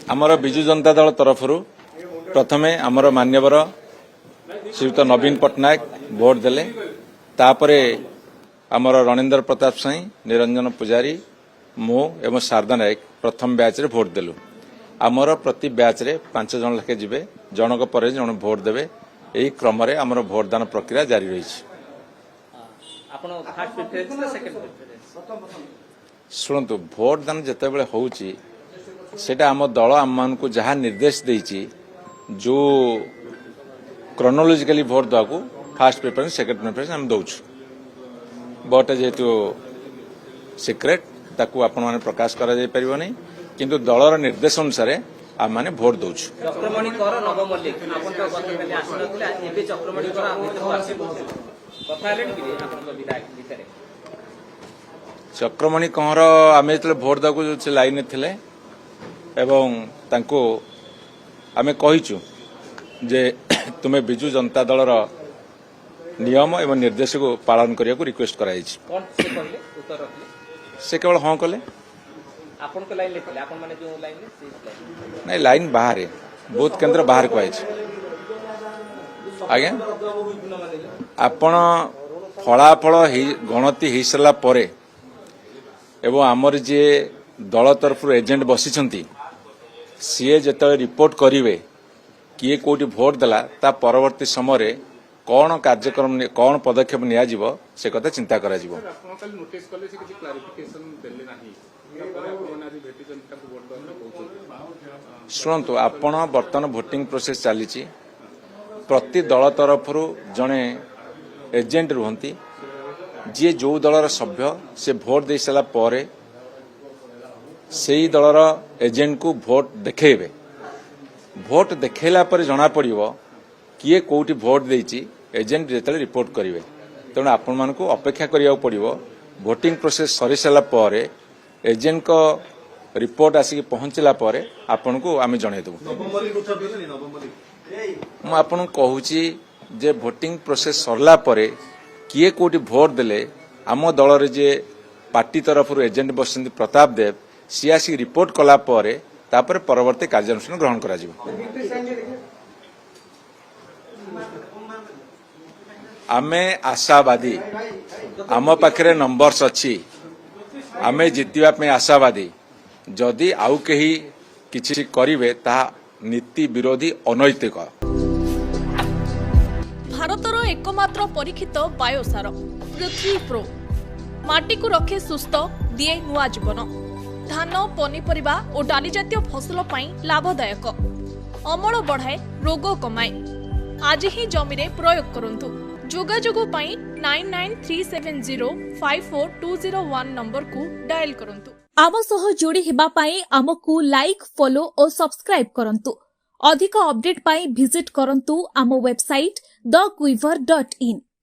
आमर विजु जनता दल तरफ प्रथमे आमर मान्यवर श्रीयुत नवीन पट्टनायक भोट देले तापरे आमर रणेन्द्र प्रताप साई निरंजन पुजारी मु एवं शारदा नायक प्रथम बैच रे भोट देलु। आमर प्रति बैच रे 5 जन लेखे जिबे जनक पर जन भोट देबे एही क्रम रे आमर भोटदान प्रक्रिया जारी रही। शुणु भोटदान जिते बड़े होउची सेटा आम दल आम मानकु जहाँ निर्देश देइची जो क्रोनोलॉजिकली भोट देवाकू फास्ट प्रेफरेंस सेकेंड प्रेफरेंस आम दउछु बट जेहेतु सिक्रेट ताकू आपण माने प्रकाश करा जाय परिबो नै किंतु दलर निर्देश अनुसार आम माने भोट दउछु। चक्रमणि कर नव मल्लिक आपण तो गतकाली आसनथिले एबे चक्रमणि कर आमे तो आसे कथा हेलेन कि आपण तो विधायक भितरे चक्रमणि कहर आमे जते भोट दाकू जो लाइन थिले एवं तांको आमे कहिचु जे तुमे बिजु जनता दलर नियम एवं निर्देश को पालन करिया को रिक्वेस्ट कराई छी। कोन से कहले उत्तर रखले से केवल हां कले आपण को लाइन लिखले आपण माने जो लाइन ले से लाइन नहीं लाइन बाहर है बूथ केंद्र बाहर को आइ छी। आगे आपण फलाफल गणति हो सारा पर एवं आमर जे दल तरफ एजेंट बसी सी जो रिपोर्ट करेंगे किए कोटी भोट देला ता परवर्ती समय कौन कार्यक्रम कौन पदक्षेप नियाजिबो से कथा चिंता करा जिवो। शुणु आपण बर्तमान भोटिंग प्रोसेस चली प्रति दल तरफ जड़े एजेंट रुहंती जी जो दलर सभ्य से भोट दे सारा पर से दलर एजेंट को भोट देखेबे भोट देखेला पर जना पड़िबो किए कोठी भोट देइची एजेंट जेतले रिपोर्ट करिवे तेणु आपण मानकु अपेक्षा करिया पड़िबो भोटिंग प्रोसेस सरी सारा पर एजेंट को रिपोर्ट आसिक पहुंचला पर आपण को आमे जणे देबो। मु आपण कहूची जे भोटिंग प्रोसेस सरला पर किए कोठी भोट देले आम दल रे जे पार्टी तरफ एजेंट बसंती प्रताप देव सी आसिक रिपोर्ट कला पर तापर परवर्ती कार्यानुष्ठान ग्रहण करा जिवो। आमे आशावादी आम पाखरे नंबर्स अच्छी आमे जितवा पे आशावादी जदि आउ कहीं किछि करिवे ता नीति विरोधी अनैतिक। भारतर एकमात्र परीक्षित बायोसार पृथ्वी प्रो माटी को रखे सुस्थ दिए नुआ जीवन धान पनीपरिबा और डाली जातीय फसल पाई लाभदायक अमल बढ़ाए रोग कमाए आज ही जमी रे प्रयोग करंतु। जोगाजोग पाई 9937054201 नंबर को डायल करंतु। आम सह जोड़ी हेबा पाई आमको लाइक फॉलो और सब्सक्राइब करंतु। अधिक अपडेट पाई विजिट करंतु आम वेबसाइट thequiver.in।